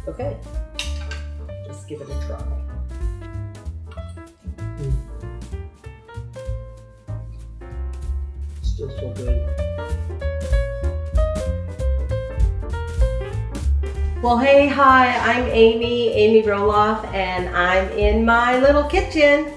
Okay, let's give it a try. Still so good. Well, hey, hi, I'm Amy Roloff, and I'm in my little kitchen.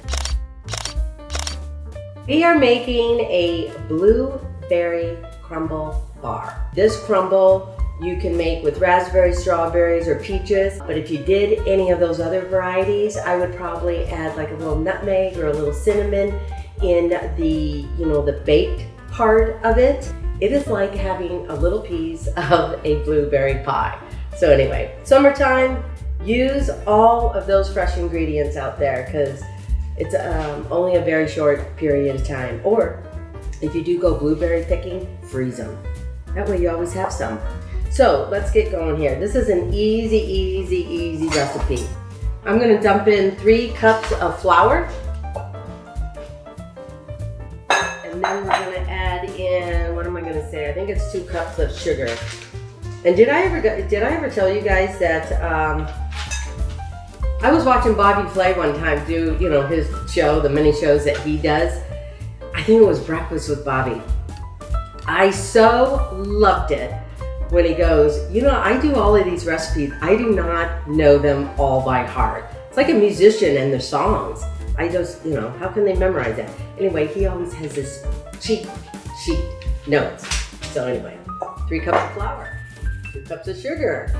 We are making a blueberry crumble bar. This crumble you can make with raspberries, strawberries, or peaches, but if you did any of those other varieties, I would probably add like a little nutmeg or a little cinnamon in the, the baked part of it. It is like having a little piece of a blueberry pie. So anyway, summertime, use all of those fresh ingredients out there because it's only a very short period of time. Or if you do go blueberry picking, freeze them. That way you always have some. So let's get going here. This is an easy recipe. I'm gonna dump in 3 cups of flour. And then we're gonna add in, what am I gonna say? I think it's 2 cups of sugar. And did I ever tell you guys that I was watching Bobby Flay one time do, his show, the mini shows that he does. I think it was Breakfast with Bobby. I so loved it when he goes, I do all of these recipes. I do not know them all by heart. It's like a musician and their songs. I just, how can they memorize that? Anyway, he always has this cheat sheet notes. So anyway, 3 cups of flour. 2 cups of sugar.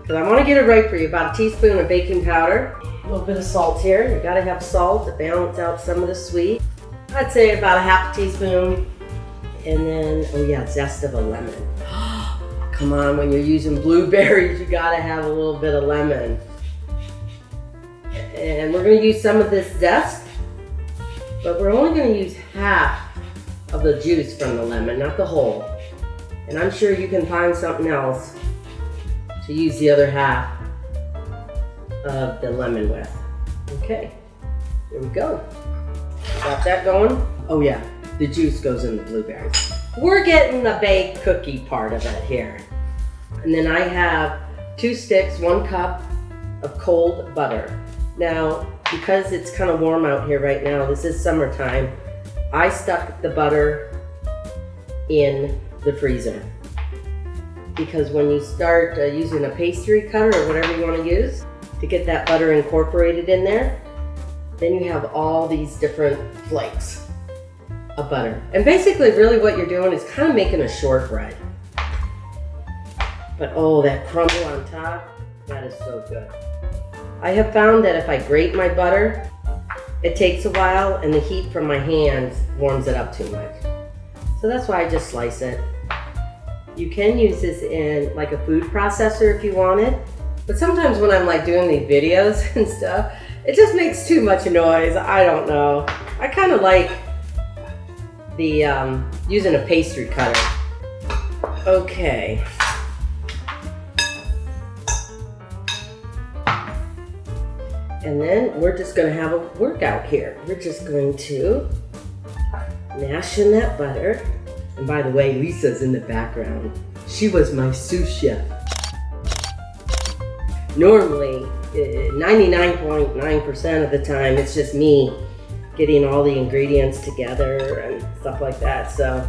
Because I want to get it right for you. About a teaspoon of baking powder. A little bit of salt here. You got to have salt to balance out some of the sweet. I'd say about a half teaspoon. And then, zest of a lemon. Come on, when you're using blueberries, you got to have a little bit of lemon. And we're going to use some of this zest. But we're only going to use half of the juice from the lemon, not the whole. And I'm sure you can find something else to use the other half of the lemon with. Okay, here we go. Got that going? Oh yeah, the juice goes in the blueberries. We're getting the baked cookie part of it here. And then I have 2 sticks, 1 cup of cold butter. Now, because it's kind of warm out here right now, this is summertime, I stuck the butter in the freezer. Because when you start using a pastry cutter or whatever you want to use to get that butter incorporated in there, then you have all these different flakes of butter. And basically really what you're doing is kind of making a shortbread. But oh, that crumble on top, that is so good. I have found that if I grate my butter, it takes a while and the heat from my hands warms it up too much. So that's why I just slice it. You can use this in like a food processor if you wanted, but sometimes when I'm like doing these videos and stuff, it just makes too much noise. I don't know. I kind of like the using a pastry cutter. Okay. And then we're just going to have a workout here. We're just going to mash in that butter. And by the way, Lisa's in the background. She was my sous chef. Normally, 99.9% of the time, it's just me getting all the ingredients together and stuff like that. So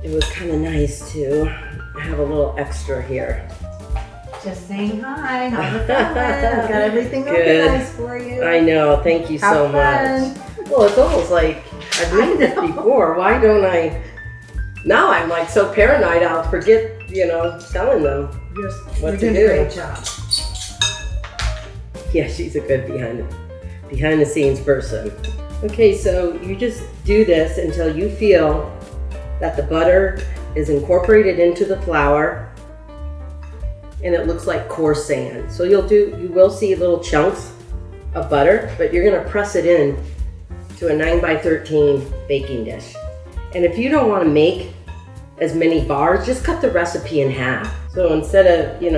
it was kind of nice to have a little extra here. Just saying hi. How's it going? I've got everything organized for you. I know. Thank you so much. Well, it's almost like I've made this before. Why don't I? Now I'm like so paranoid I'll forget, telling them what to do. You're doing a great job. Yeah, she's a good behind the scenes person. Okay, so you just do this until you feel that the butter is incorporated into the flour and it looks like coarse sand. So you will see little chunks of butter, but you're gonna press it in to a 9x13 baking dish. And if you don't want to make as many bars, just cut the recipe in half. So instead of, a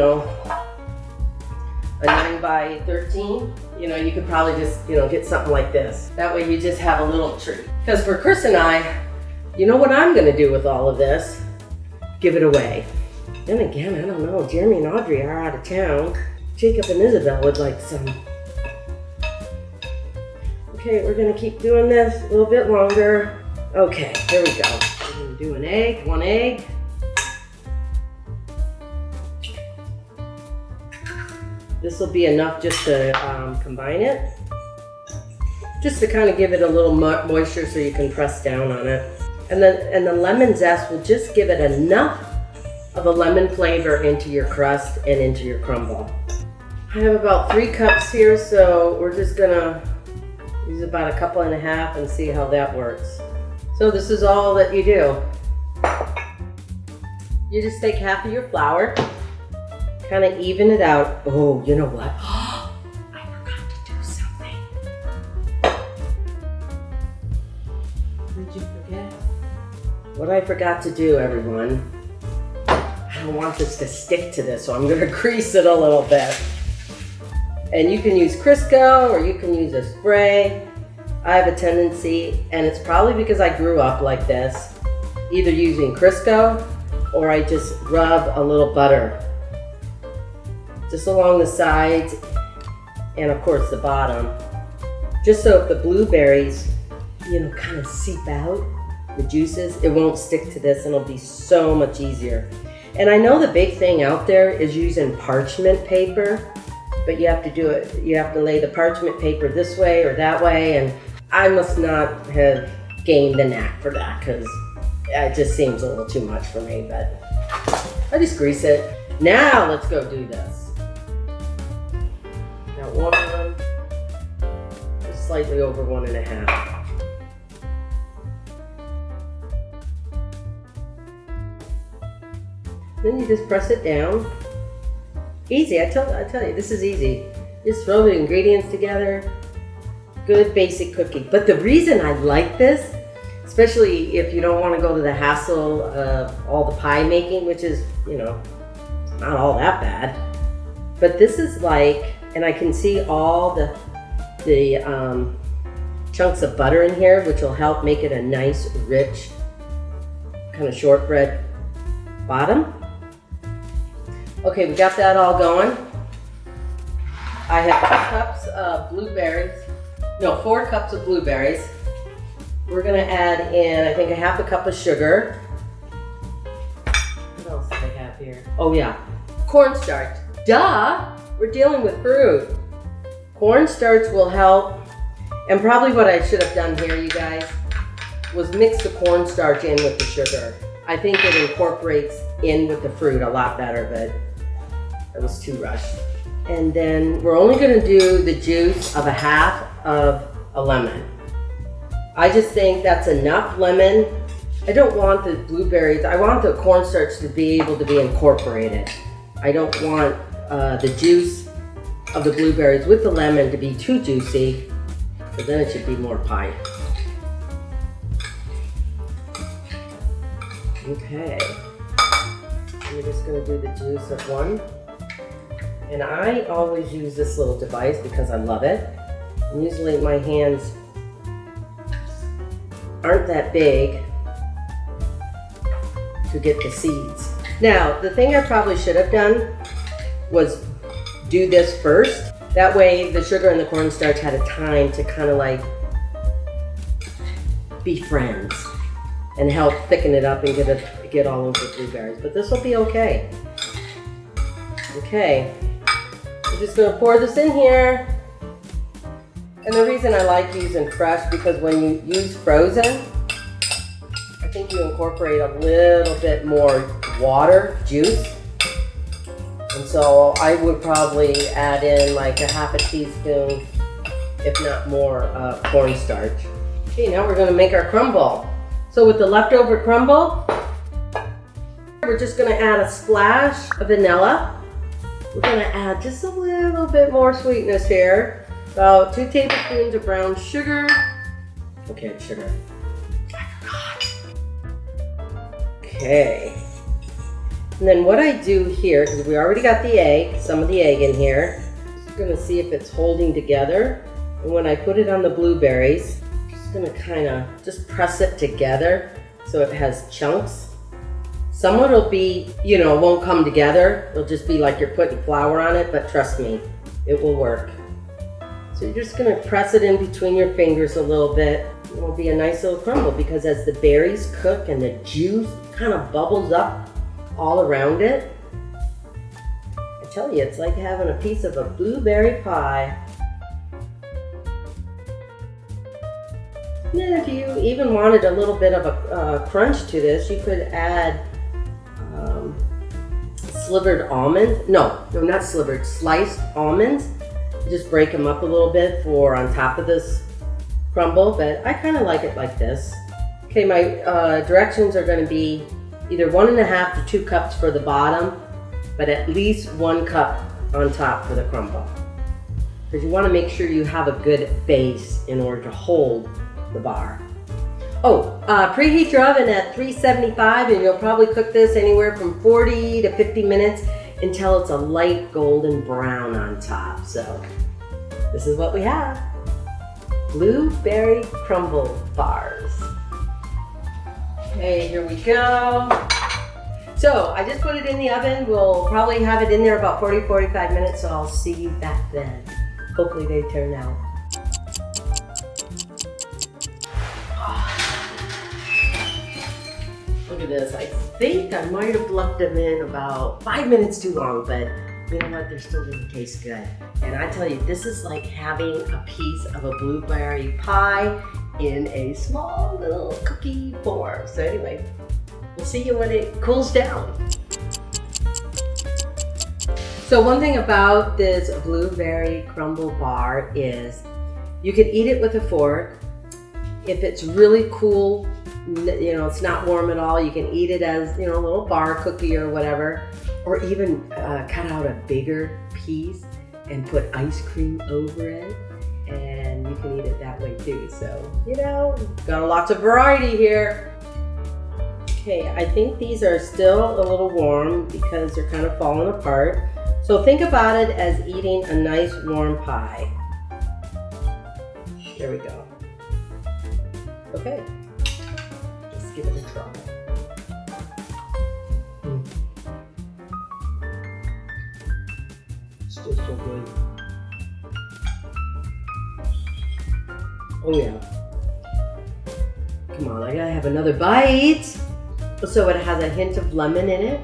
9x13, you could probably just, get something like this. That way you just have a little treat. Because for Chris and I, you know what I'm gonna do with all of this? Give it away. Then again, I don't know. Jeremy and Audrey are out of town. Jacob and Isabel would like some. Okay, we're gonna keep doing this a little bit longer. Okay, here we go. We're gonna do an egg, 1 egg. This will be enough just to combine it. Just to kind of give it a little moisture so you can press down on it. And the lemon zest will just give it enough of a lemon flavor into your crust and into your crumble. I have about 3 cups here, so we're just gonna use about 1.5 cups and see how that works. So this is all that you do. You just take half of your flour, kind of even it out. Oh, you know what? I forgot to do something. What did you forget? What I forgot to do, everyone, I don't want this to stick to this, so I'm gonna grease it a little bit. And you can use Crisco or you can use a spray. I have a tendency, and it's probably because I grew up like this, either using Crisco or I just rub a little butter just along the sides and of course the bottom, just so if the blueberries, kind of seep out the juices, it won't stick to this and it'll be so much easier. And I know the big thing out there is using parchment paper, but you have to do it, you have to lay the parchment paper this way or that way, and I must not have gained the knack for that because it just seems a little too much for me, but I just grease it. Now let's go do this. Got 1, just slightly over 1.5. Then you just press it down. Easy, I tell you, this is easy. Just throw the ingredients together. Good basic cookie. But the reason I like this, especially if you don't want to go to the hassle of all the pie making, which is, not all that bad. But this is like, and I can see all the chunks of butter in here, which will help make it a nice, rich, kind of shortbread bottom. Okay, we got that all going. I have 2 cups of blueberries. No, 4 cups of blueberries. We're gonna add in, I think, 1/2 cup of sugar. What else do I have here? Oh yeah, cornstarch. Duh, we're dealing with fruit. Cornstarch will help. And probably what I should have done here, you guys, was mix the cornstarch in with the sugar. I think it incorporates in with the fruit a lot better, but it was too rushed. And then we're only gonna do the juice of 1/2 of a lemon. I just think that's enough lemon. I don't want the blueberries, I want the cornstarch to be able to be incorporated. I don't want the juice of the blueberries with the lemon to be too juicy, so then it should be more pie. Okay, we're just gonna do the juice of 1. And I always use this little device because I love it. And usually my hands aren't that big to get the seeds. Now, the thing I probably should have done was do this first. That way the sugar and the cornstarch had a time to kind of like be friends and help thicken it up and get all over the blueberries. But this will be okay. Okay. I'm just gonna pour this in here. And the reason I like using fresh, because when you use frozen, I think you incorporate a little bit more water, juice. And so I would probably add in like 1/2 teaspoon, if not more, cornstarch. Okay, now we're gonna make our crumble. So with the leftover crumble, we're just gonna add a splash of vanilla. We're gonna add just a little bit more sweetness here. About 2 tablespoons of brown sugar. Okay, sugar. I forgot. Okay. And then what I do here, because we already got the egg, some of the egg in here, just gonna see if it's holding together. And when I put it on the blueberries, I'm just gonna kind of just press it together so it has chunks Some of it'll be, you know, won't come together. It'll just be like you're putting flour on it, but trust me, it will work. So you're just gonna press it in between your fingers a little bit. It will be a nice little crumble because as the berries cook and the juice kind of bubbles up all around it, I tell you, it's like having a piece of a blueberry pie. And then if you even wanted a little bit of a crunch to this, you could add slivered almond. No, not slivered, sliced almonds. Just break them up a little bit for on top of this crumble, but I kind of like it like this. Okay, my directions are going to be either 1.5 to 2 cups for the bottom, but at least 1 cup on top for the crumble. Because you want to make sure you have a good base in order to hold the bar. Oh, preheat your oven at 375 and you'll probably cook this anywhere from 40 to 50 minutes until it's a light golden brown on top. So this is what we have. Blueberry crumble bars. Okay, here we go. So I just put it in the oven. We'll probably have it in there about 40-45 minutes, so I'll see you back then. Hopefully they turn out. Look at this. I think I might have left them in about 5 minutes too long, but you know what? They're still gonna taste good. And I tell you, this is like having a piece of a blueberry pie in a small little cookie form. So anyway, we'll see you when it cools down. So one thing about this blueberry crumble bar is you can eat it with a fork. If it's really cool, you know, it's not warm at all, you can eat it as, you know, a little bar cookie or whatever, or even cut out a bigger piece and put ice cream over it, and you can eat it that way too. So, you know, got lots of variety here. Okay, I think these are still a little warm because they're kind of falling apart. So think about it as eating a nice warm pie. There we go. Okay. Give it a try. It's just so good. Oh yeah. Come on, I gotta have another bite. So it has a hint of lemon in it.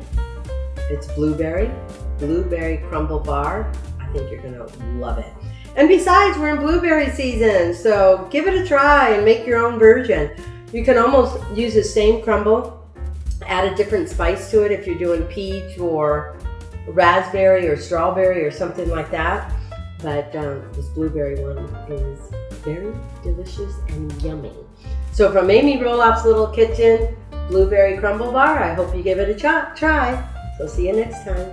It's blueberry crumble bar. I think you're gonna love it. And besides, we're in blueberry season, so give it a try and make your own version. You can almost use the same crumble, add a different spice to it if you're doing peach or raspberry or strawberry or something like that. But this blueberry one is very delicious and yummy. So from Amy Roloff's Little Kitchen, blueberry crumble bar, I hope you give it a try. So see you next time.